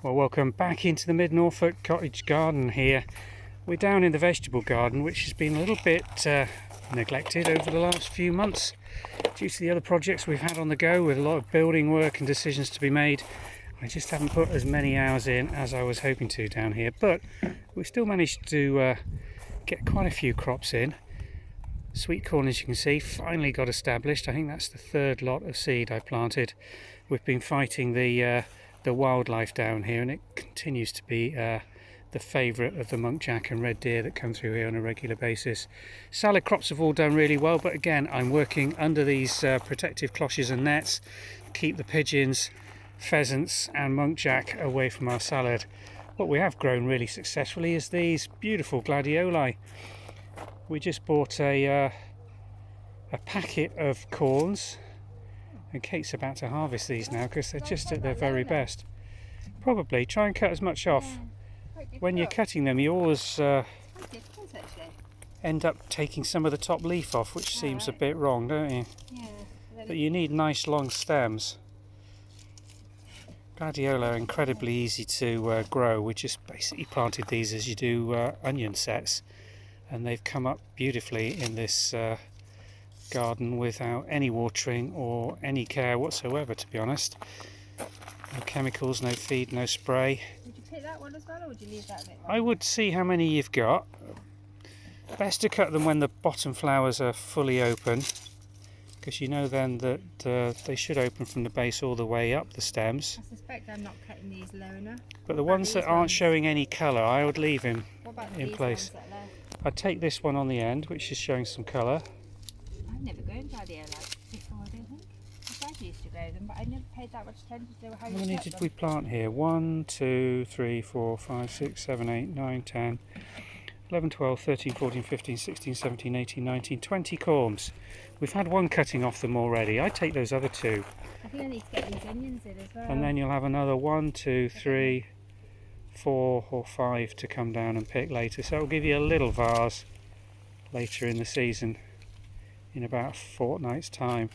Well, welcome back into the Mid-Norfolk cottage garden here. We're down in the vegetable garden, which has been a little bit neglected over the last few months due to the other projects we've had on the go, with a lot of building work and decisions to be made. I just haven't put as many hours in as I was hoping to down here, but we still managed to get quite a few crops in. Sweet corn, as you can see, finally got established. I think that's the third lot of seed I planted. We've been fighting the wildlife down here, and it continues to be the favourite of the muntjac and red deer that come through here on a regular basis. Salad crops have all done really well, but again I'm working under these protective cloches and nets to keep the pigeons, pheasants and muntjac away from our salad. What we have grown really successfully is these beautiful gladioli. We just bought a packet of corns, and Kate's about to harvest these now because they're just at their very best. Probably try and cut as much off. When you're cutting them, you always end up taking some of the top leaf off, which seems a bit wrong, don't you? Yeah. But you need nice long stems. Gladioli are incredibly easy to grow. We just basically planted these as you do onion sets, and they've come up beautifully in this garden without any watering or any care whatsoever, to be honest. No chemicals, no feed, no spray. Would you pick that one as well, or would you leave that a bit longer? I would see how many you've got. Best to cut them when the bottom flowers are fully open, because you know then that they should open from the base all the way up the stems. I suspect I'm not cutting these low enough. But the ones that aren't showing any colour, I would leave in What about in these place. ones that are left? I'd take this one on the end, which is showing some colour. I've never grown gladioli before, I don't think. My dad used to grow them, but I never paid that much attention to how How you many cut did them. we plant here? 1, 2, 3, 4, 5, 6, 7, 8, 9, 10, 11, 12, 13, 14, 15, 16, 17, 18, 19, 20 corms. We've had one cutting off them already. I'd take those other two. I think I need to get these onions in as well. And then you'll have another 1, 2, 3, 4 or 5 to come down and pick later. So it'll give you a little vase later in the season, in about a fortnight's time.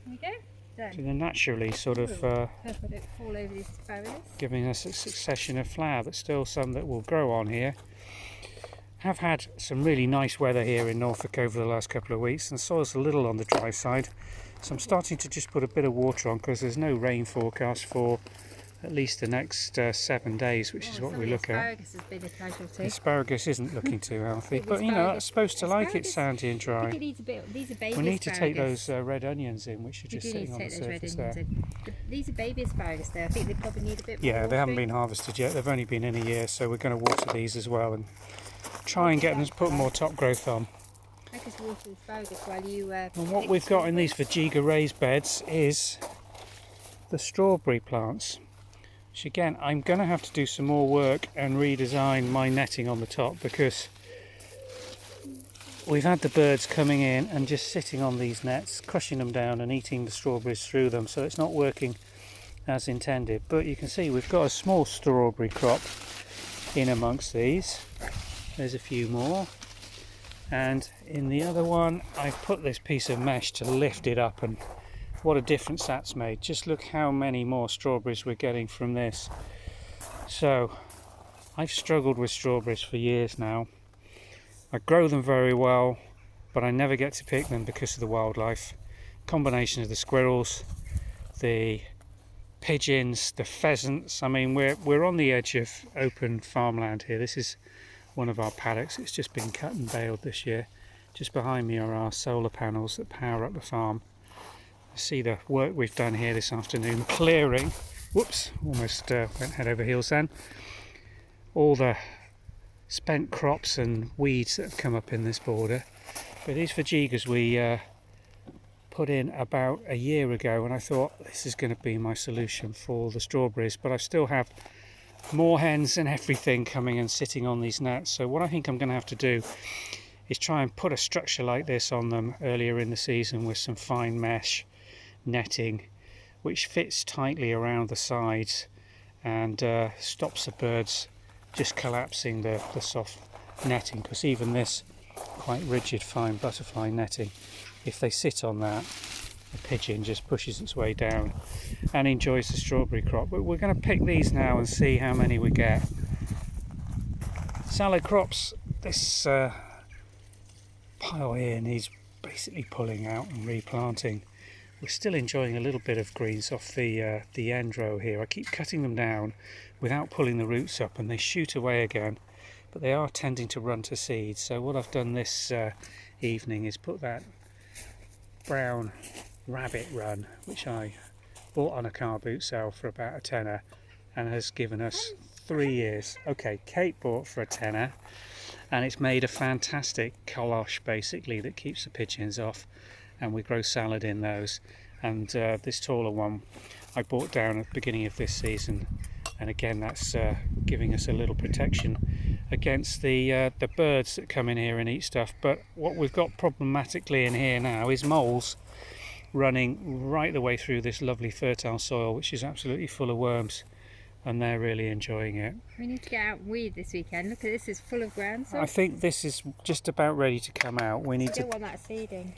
There you go. So Done. they're naturally sort of Careful, don't fall over these asparagus. giving us a succession of flower, but still some that will grow on here. Have had some really nice weather here in Norfolk over the last couple of weeks, and the soil's a little on the dry side, so I'm starting to just put a bit of water on because there's no rain forecast for at least the next 7 days, which is what we look at. Asparagus has been a casualty. Asparagus isn't looking too healthy, The but you know, that's asparagus- supposed to like it asparagus- sandy and I think dry. it needs a bit. These are baby We need to take asparagus. those red onions in, which are We just do need sitting to on the take those red surface onions there. in. These are baby asparagus though. I think they probably need a bit more Yeah, they haven't watering. been harvested yet. They've only been in a year, so we're going to water these as well and try and get them to put more top growth on. I just water the asparagus while you. And what we've got in these Vajigga raised beds is the strawberry plants. Which again, I'm going to have to do some more work and redesign my netting on the top, because we've had the birds coming in and just sitting on these nets, crushing them down and eating the strawberries through them, so it's not working as intended. But you can see we've got a small strawberry crop in amongst these. There's a few more, and in the other one I've put this piece of mesh to lift it up, and what a difference that's made. Just look how many more strawberries we're getting from this. So I've struggled with strawberries for years now. I grow them very well, but I never get to pick them because of the wildlife. Combination of the squirrels, the pigeons, the pheasants. I mean, we're on the edge of open farmland here. This is one of our paddocks. It's just been cut and baled this year. Just behind me are our solar panels that power up the farm. See the work we've done here this afternoon, clearing, whoops, almost went head over heels then, all the spent crops and weeds that have come up in this border. But these Vajiggas we put in about a year ago, and I thought this is going to be my solution for the strawberries, but I still have more hens and everything coming and sitting on these nets. So what I think I'm going to have to do is try and put a structure like this on them earlier in the season with some fine mesh netting, which fits tightly around the sides and stops the birds just collapsing the soft netting, because even this quite rigid fine butterfly netting, if they sit on that, a pigeon just pushes its way down and enjoys the strawberry crop. But we're going to pick these now and see how many we get. Salad crops, this pile here needs basically pulling out and replanting. We're still enjoying a little bit of greens off the end row here. I keep cutting them down without pulling the roots up and they shoot away again, but they are tending to run to seed. So what I've done this evening is put that brown rabbit run, which I bought on a car boot sale for about a tenner and has given us 3 years. Okay, Kate bought for a tenner and it's made a fantastic coloche basically that keeps the pigeons off, and we grow salad in those. And this taller one I bought down at the beginning of this season, and again that's giving us a little protection against the birds that come in here and eat stuff. But what we've got problematically in here now is moles running right the way through this lovely fertile soil, which is absolutely full of worms, and they're really enjoying it. We need to get out and weed this weekend. Look at this, it's full of ground. I think this is just about ready to come out. We need I don't want that seeding.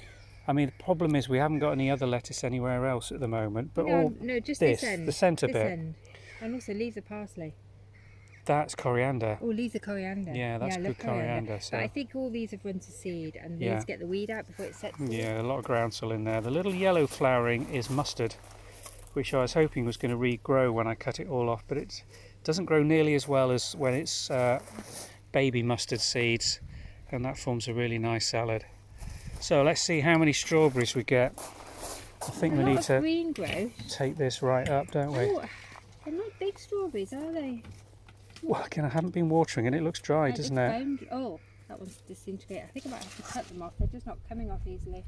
I mean, the problem is we haven't got any other lettuce anywhere else at the moment. But no, just this end. The centre bit. End. And also leaves of parsley. That's coriander. Oh, leaves of coriander. Yeah, that's good coriander. So. But I think all these have run to seed, and we need to get the weed out before it sets. Yeah, a lot of groundsel in there. The little yellow flowering is mustard, which I was hoping was going to regrow when I cut it all off, but it doesn't grow nearly as well as when it's baby mustard seeds, and that forms a really nice salad. So let's see how many strawberries we get. I think we need to green growth. Take this right up, don't we? Oh, they're not big strawberries, are they? Well, again, I haven't been watering and it looks dry, doesn't it? Oh, that one's disintegrated. I think I might have to cut them off. They're just not coming off easily.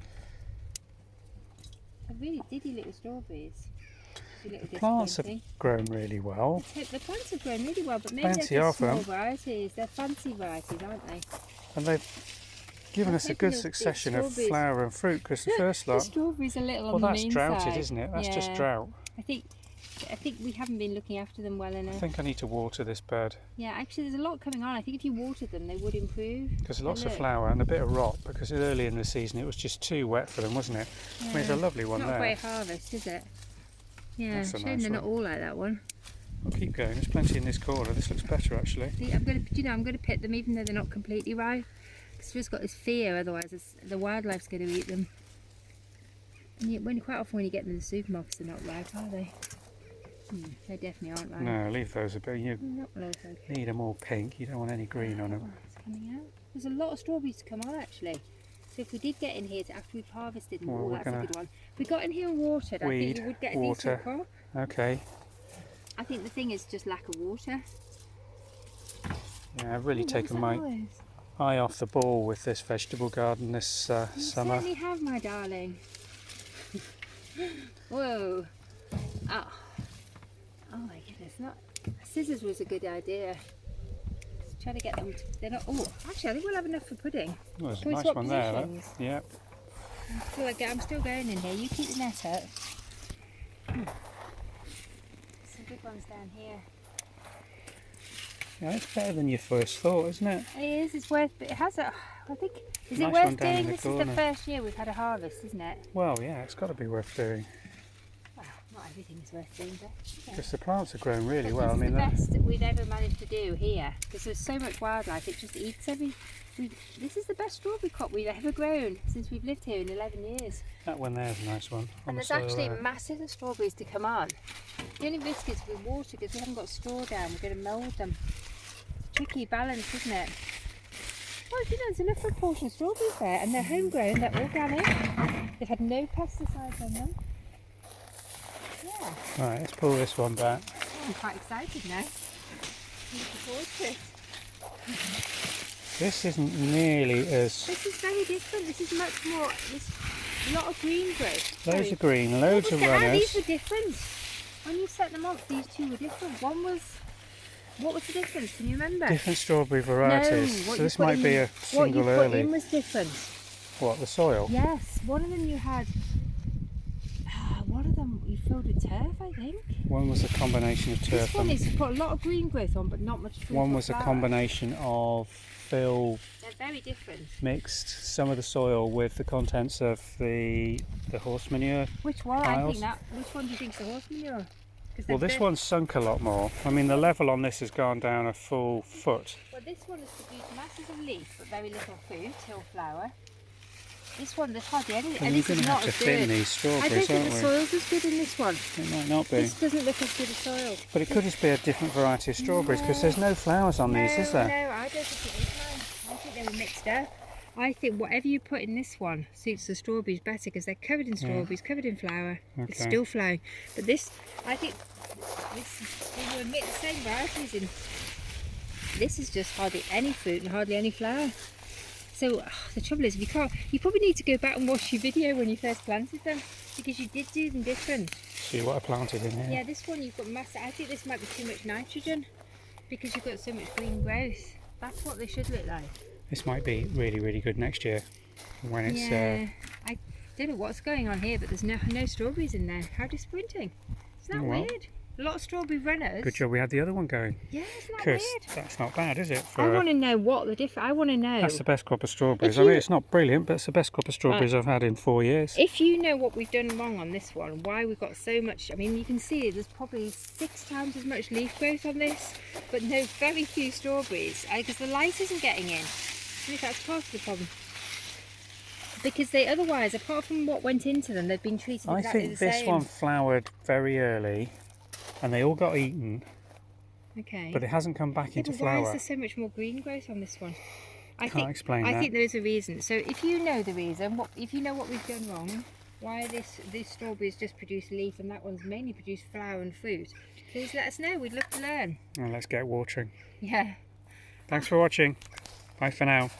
They're really diddy little strawberries. The plants have grown really well. The plants have grown really well, but maybe they're just small varieties. They're fancy varieties, aren't they? And they've given us a good succession of flower and fruit, because the first lot... The strawberries are little on the main side. Well, that's droughted, isn't it? That's just drought. I think we haven't been looking after them well enough. I think I need to water this bed. Yeah, actually there's a lot coming on. I think if you watered them they would improve. There's lots of flower and a bit of rot, because early in the season it was just too wet for them, wasn't it? Yeah. I mean, it's a lovely one there. Not a great harvest, is it? Yeah, that's a shame they're not all like that one. I'll keep going. There's plenty in this corner. This looks better actually. See, I'm going to pick them even though they're not completely ripe. It's just got this fear, otherwise the wildlife's going to eat them. And quite often when you get them in the supermarkets, they're not ripe, are they? They definitely aren't ripe. No, leave those a bit. You need them all pink. You don't want any green on them. It's coming out. There's a lot of strawberries to come on actually. So if we did get in here after we've harvested them, that's a good one. If we got in here and watered, I think you would get a decent crop. Okay. I think the thing is just lack of water. Yeah, I've really taken my eye off the ball with this vegetable garden this summer. You certainly have, my darling. Whoa. Oh my goodness, scissors was a good idea. Just try to get them they're not, actually I think we'll have enough for pudding. Oh, there's a nice one there, though. Yeah. I'm still going in here, you keep the net up. Some good ones down here. Yeah, it's better than your first thought, isn't it? It is, it's worth, but it has a, I think, is it worth doing? This is the first year we've had a harvest, isn't it? Well, yeah, it's got to be worth doing. Well, not everything is worth doing, but... Because the plants have grown really well. I mean, this is the best that we've ever managed to do here, because there's so much wildlife, it just eats this is the best strawberry crop we've ever grown since we've lived here in 11 years. That one there's a nice one. And there's actually masses of strawberries to come on. The only risk is with water, because we haven't got straw down, we're going to mould them. Tricky balance, isn't it? Well, you know, there's enough proportion of strawberries there, and they're homegrown, they're organic. They've had no pesticides on them. Yeah. Right, let's pull this one back. Oh, I'm quite excited now. Looking forward to it. This isn't nearly as... This is very different. This is much more... There's a lot of green growth. Loads of green, loads of runners. These were different. When you set them off, these two were different. One was... What was the difference? Can you remember? Different strawberry varieties. No, so this might be a single early. What you put in was different. What, the soil? Yes. One of them you had... one of them you filled with turf, I think. One was a combination of turf. This one is put a lot of green growth on, but not much fruit. One was a combination of chlorophyll They're very different. mixed some of the soil with the contents of the horse manure. Which one? Piles. Which one do you think's the horse manure? Well, this one's sunk a lot more. I mean, the level on this has gone down a full foot. Well, this one has produced masses of leaf but very little fruit or flower. This one, there's hardly any. Well, And you're this going is to not have to as thin good. these strawberries, I don't think the aren't we? soil's as good in this one. It might not be. This doesn't look as good as soil. But it could just be a different variety of strawberries because there's no flowers on these, is there? No, I don't think it is mine. I think they were mixed up. I think whatever you put in this one suits the strawberries better because they're covered in strawberries, covered in flower. It's Okay. still flowering. But this, I think, they were mixed, same varieties in. This is just hardly any fruit and hardly any flower. So the trouble is, you probably need to go back and watch your video when you first planted them because you did do them different. See what I planted in here? Yeah, this one you've got mass. I think this might be too much nitrogen because you've got so much green growth. That's what they should look like. This might be really, really good next year when it's. Yeah, I don't know what's going on here, but there's no strawberries in there. How disappointing! Isn't that Oh, well. weird? A lot of strawberry runners. Good job we had the other one going. Yeah, isn't that Because weird? that's not bad, is it? I want to know what the difference. I want to know. That's the best crop of strawberries. If I mean, you- it's not brilliant, but it's the best crop of strawberries I've had in 4 years. If you know what we've done wrong on this one, why we've got so much, I mean, you can see there's probably 6 times as much leaf growth on this, but no, very few strawberries, because the light isn't getting in. I think that's part of the problem. Because they otherwise, apart from what went into them, they've been treated I exactly think the this same. one flowered very early and they all got eaten, Okay. but it hasn't come back Yeah, into but why is flower. there so much more green growth on this one? Can't explain I that. think there's a reason. So if you know the reason, if you know what we've done wrong, why this strawberries just produce leaf and that one's mainly produced flower and fruit, please let us know. We'd love to learn. Well, let's get watering. Yeah. Thanks for watching. Bye for now.